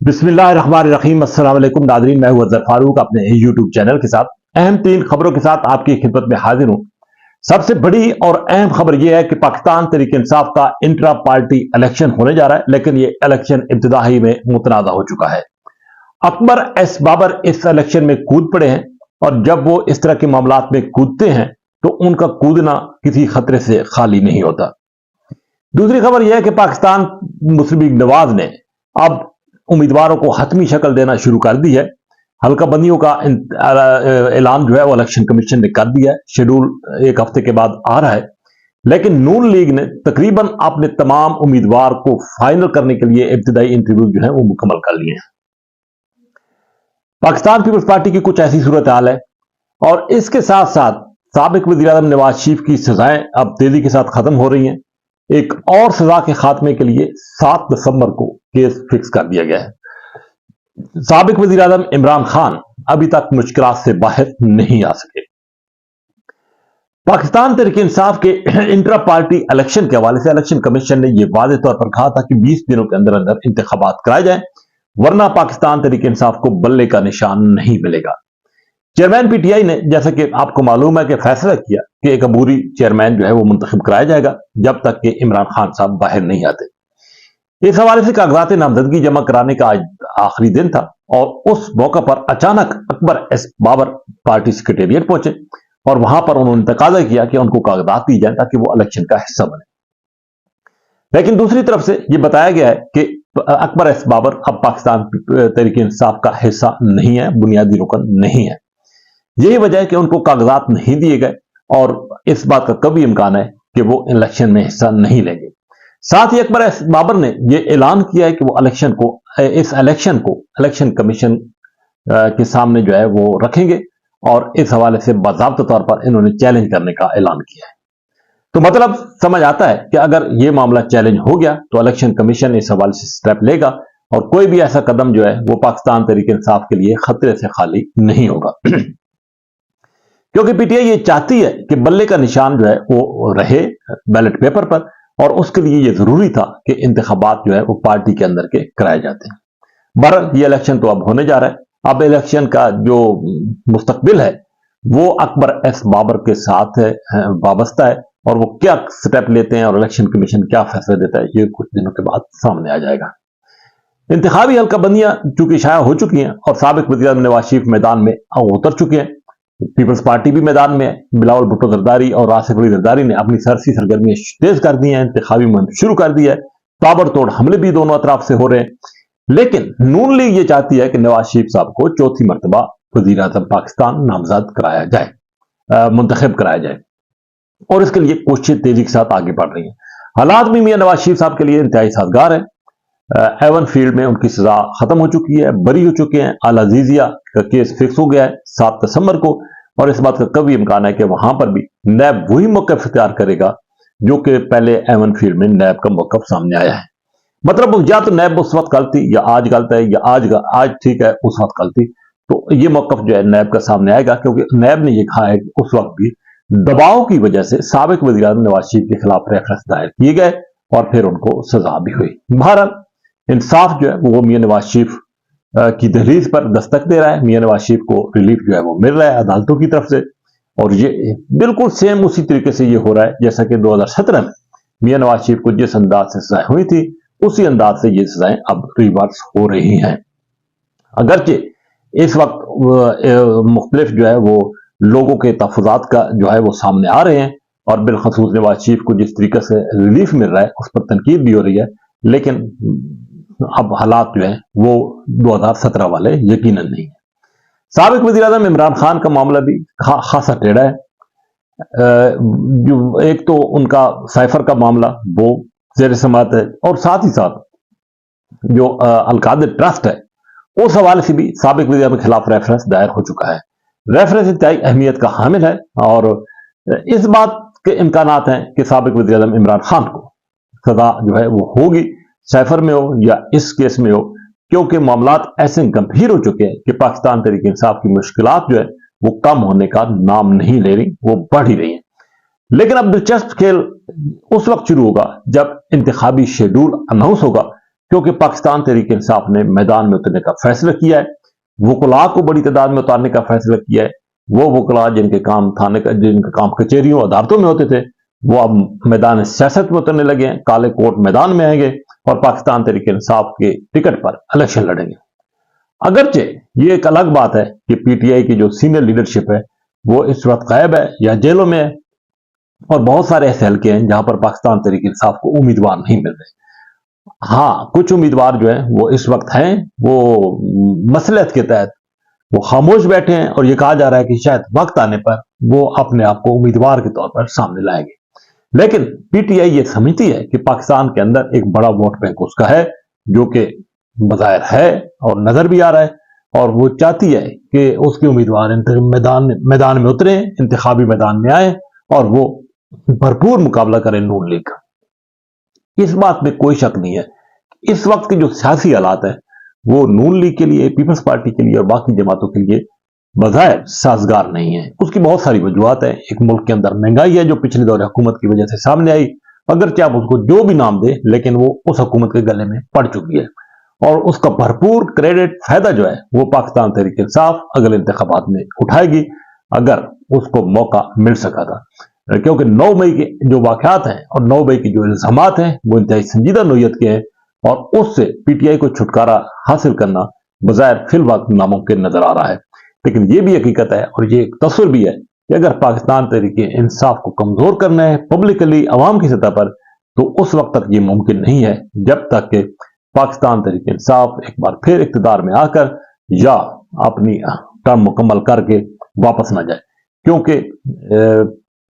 बिस्मिल्लाहिर्रहमानिर्रहीम। अस्सलाम वालेकुम नाज़रीन, मैं हूं अज़हर फारूक अपने यूट्यूब चैनल के साथ अहम 3 खबरों के साथ आपकी खिदमत में हाजिर हूं। सबसे बड़ी और अहम खबर यह है कि पाकिस्तान तहरीक इंसाफ का इंट्रा पार्टी इलेक्शन होने जा रहा है, लेकिन यह इलेक्शन इब्तिदाई में मुतनाज़ा हो चुका है। अकबर एस बाबर इस इलेक्शन में कूद पड़े हैं और जब वो इस तरह के मामलात में कूदते हैं तो उनका कूदना किसी खतरे से खाली नहीं होता। दूसरी खबर यह है कि पाकिस्तान मुस्लिम लीग नवाज ने अब उम्मीदवारों को हतमी शक्ल देना शुरू कर दी है। हल्का बंदियों का ऐलान जो है वो इलेक्शन कमीशन ने कर दिया है। शेड्यूल एक हफ्ते के बाद आ रहा है, लेकिन नून लीग ने तकरीबन अपने तमाम उम्मीदवार को फाइनल करने के लिए इब्तिदाई इंटरव्यू जो है वो मुकम्मल कर लिए हैं। पाकिस्तान पीपल्स पार्टी की कुछ ऐसी सूरत हाल है और इसके साथ साथ साबिक वज़ीर-ए-आज़म नवाज शरीफ की सजाएं अब तेजी के साथ खत्म हो रही हैं। एक और सजा के खात्मे के लिए 7 दिसंबर को केस फिक्स कर दिया गया है। साबिक वज़ीर-ए-आज़म इमरान खान अभी तक मुश्किलात से बाहर नहीं आ सके। पाकिस्तान तहरीक इंसाफ के इंट्रा पार्टी इलेक्शन के हवाले से इलेक्शन कमीशन ने यह वाज़ेह तौर पर कहा था कि 20 दिनों के अंदर अंदर इंतखाबात कराए जाएं, वरना पाकिस्तान तहरीक इंसाफ को बल्ले का निशान नहीं मिलेगा। चेयरमैन पीटीआई ने, जैसा कि आपको मालूम है, कि फैसला किया कि एक अबूरी चेयरमैन जो है वो मुंतखब कराया जाएगा जब तक कि इमरान खान साहब बाहर नहीं आते। इस हवाले से कागजात नामजदगी जमा कराने का आज आखिरी दिन था और उस मौके पर अचानक अकबर एस बाबर पार्टी सेक्रेटेरिएट पहुंचे और वहां पर उन्होंने तकाजा किया कि उनको कागजात दी जाए ताकि वो इलेक्शन का हिस्सा बने। लेकिन दूसरी तरफ से यह बताया गया है कि अकबर एस बाबर अब पाकिस्तान तहरीक इंसाफ का हिस्सा नहीं है, बुनियादी रुकन नहीं है। यही वजह है कि उनको कागजात नहीं दिए गए और इस बात का कभी इम्कान है कि वो इलेक्शन में हिस्सा नहीं लेंगे। साथ ही अकबर एस बाबर ने यह ऐलान किया है कि वो इस इलेक्शन को इलेक्शन कमीशन के सामने जो है वो रखेंगे और इस हवाले से बाज़ाब्ता तौर पर इन्होंने चैलेंज करने का ऐलान किया है। तो मतलब समझ आता है कि अगर यह मामला चैलेंज हो गया तो इलेक्शन कमीशन इस हवाले से स्टेप लेगा और कोई भी ऐसा कदम जो है वो पाकिस्तान तहरीक इंसाफ के लिए खतरे से खाली नहीं होगा। क्योंकि पीटीआई ये चाहती है कि बल्ले का निशान जो है वो रहे बैलेट पेपर पर और उसके लिए ये जरूरी था कि इंतखाबात जो है वो पार्टी के अंदर के कराए जाते हैं। बहरहाल ये इलेक्शन तो अब होने जा रहा है। अब इलेक्शन का जो मुस्तकबिल है वो अकबर एस बाबर के साथ वाबस्ता है और वो क्या स्टेप लेते हैं और इलेक्शन कमीशन क्या फैसला देता है ये कुछ दिनों के बाद सामने आ जाएगा। इंतखाबी हल्का बंदियां चूंकि शाया हो चुकी हैं और साबिक वज़ीर नवाज शरीफ मैदान में उतर चुके हैं, पीपल्स पार्टी भी मैदान में है। बिलावल भुट्टो जरदारी और आसिफ अली जरदारी ने अपनी सरसी सरगर्मियां तेज कर दी हैं, इंतखाबी मुहिम शुरू कर दी है। ताबड़तोड़ हमले भी दोनों अतराफ से हो रहे हैं। लेकिन नून लीग ये चाहती है कि नवाज शरीफ साहब को चौथी मरतबा वज़ीर आज़म पाकिस्तान नामजद कराया जाए, मुंतखब कराया जाए और इसके लिए कोशिशें तेजी के साथ आगे बढ़ रही हैं। हालात भी मियां नवाज शरीफ साहब के लिए इंतहाई साजगार है। एवन फील्ड में उनकी सजा खत्म हो चुकी है, बरी हो चुके हैं। अल अजीजिया का केस फिक्स हो गया है 7 दिसंबर को और इस बात का कभी इम्कान है कि वहां पर भी नैब वही मौक़िफ़ इख्तियार करेगा जो कि पहले एवन फील्ड में नैब का मौक़िफ़ सामने आया है। मतलब या तो नैब उस वक्त गलत थी या आज गलत है या आज ठीक है उस वक्त गलत थी। तो ये मौक़िफ़ जो है नैब का सामने आएगा क्योंकि नैब ने यह कहा है कि उस वक्त भी दबाव की वजह से साबिक वज़ीर आज़म नवाज शरीफ के खिलाफ रेफरेंस दायर किए गए और फिर उनको सजा भी हुई। बहरहाल इंसाफ जो है वो मियां नवाज शरीफ की दहलीज पर दस्तक दे रहा है। मियां नवाज शरीफ को रिलीफ जो है वो मिल रहा है अदालतों की तरफ से और ये बिल्कुल सेम उसी तरीके से ये हो रहा है जैसा कि 2017 में मियां नवाज शरीफ को जिस अंदाज से सजाएं हुई थी उसी अंदाज से ये सजाएं अब रिवर्स हो रही हैं। अगरचे इस वक्त मुख्तलिफ जो है वो लोगों के तहफ़्फ़ुज़ात का जो है वो सामने आ रहे हैं और बिलखसूस नवाज शरीफ को जिस तरीके से रिलीफ मिल रहा है उस पर तनकीद भी हो रही है, लेकिन अब हालात जो है वो 2017 वाले यकीनन नहीं है। साबिक वज़ीर आज़म इमरान खान का मामला भी खासा टेढ़ा है। जो एक तो उनका साइफर का मामला वो ज़ेर समाअत है और साथ ही साथ जो अल-कादिर ट्रस्ट है उस हवाले से भी साबिक वज़ीर आज़म के खिलाफ रेफरेंस दायर हो चुका है। रेफरेंस इंतहाई अहमियत का हामिल है और इस बात के इम्कानात हैं कि साबिक वज़ीर आज़म इमरान खान को सजा जो है वो होगी, साइफर में हो या इस केस में हो, क्योंकि मामलात ऐसे गंभीर हो चुके हैं कि पाकिस्तान तहरीक इंसाफ की मुश्किलात जो है वो कम होने का नाम नहीं ले रही, वो बढ़ ही रही हैं। लेकिन अब दिलचस्प खेल उस वक्त शुरू होगा जब इंतखाबी शेड्यूल अनाउंस होगा क्योंकि पाकिस्तान तहरीक इंसाफ ने मैदान में उतरने का फैसला किया है, वकला को बड़ी तादाद में उतारने का फैसला किया है। वो वकला जिनके काम जिनके काम कचहरियों अदालतों में होते थे, वो अब मैदान सियासत में उतरने लगे हैं, काले कोट मैदान में आएंगे और पाकिस्तान तहरीक इंसाफ के टिकट पर इलेक्शन लड़ेंगे। अगरचे ये एक अलग बात है कि पीटीआई की जो सीनियर लीडरशिप है वो इस वक्त गायब है या जेलों में है, और बहुत सारे ऐसे हल्के हैं जहां पर पाकिस्तान तहरीक इंसाफ को उम्मीदवार नहीं मिल रहे। हाँ, कुछ उम्मीदवार जो है वो इस वक्त हैं, वो मसलहत के तहत वो खामोश बैठे हैं और ये कहा जा रहा है कि शायद वक्त आने पर वो अपने आप को उम्मीदवार के तौर पर सामने लाएंगे। लेकिन पीटीआई ये समझती है कि पाकिस्तान के अंदर एक बड़ा वोट बैंक उसका है, जो कि बज़ाहिर है और नजर भी आ रहा है, और वो चाहती है कि उसके उम्मीदवार मैदान में उतरे, इंतखाबी मैदान में आए और वो भरपूर मुकाबला करें नून लीग का। इस बात में कोई शक नहीं है। इस वक्त के जो सियासी हालात है वो नून लीग के लिए, पीपल्स पार्टी के लिए और बाकी जमातों के लिए बज़ाहिर साजगार नहीं है। उसकी बहुत सारी वजूहत है। एक मुल्क के अंदर महंगाई है जो पिछले दौर हुकूमत की वजह से सामने आई, अगरचे आप उसको जो भी नाम दे, लेकिन वो उस हुकूमत के गले में पड़ चुकी है, और उसका भरपूर क्रेडिट फायदा जो है वो पाकिस्तान तहरीक इंसाफ अगले इंतखाबात में उठाएगी, अगर उसको मौका मिल सका था। क्योंकि 9 मई के जो वाकयात हैं और 9 मई के जो इल्जामात हैं वो इंतहाई संजीदा नोयत के हैं, और उससे पीटीआई को छुटकारा हासिल करना बज़ाहिर फिल वक्त नामुमकिन नजर आ रहा है। लेकिन ये भी हकीकत है और ये एक तस्वीर भी है कि अगर पाकिस्तान तहरीक इंसाफ को कमजोर करना है पब्लिकली अवाम की सतह पर, तो उस वक्त तक ये मुमकिन नहीं है जब तक कि पाकिस्तान तहरीक इंसाफ एक बार फिर इख्तिदार में आकर या अपनी टर्म मुकम्मल करके वापस ना जाए। क्योंकि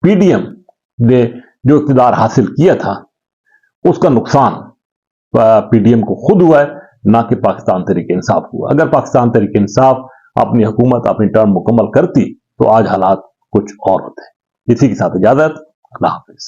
पीडीएम ने जो इख्तिदार हासिल किया था उसका नुकसान पीडीएम को खुद हुआ है, ना कि पाकिस्तान तहरीक इंसाफ हुआ। अगर पाकिस्तान तहरीक इंसाफ अपनी हुकूमत अपनी टर्म मुकम्मल करती तो आज हालात कुछ और होते हैं। इसी के साथ इजाजत, अल्लाह हाफिज।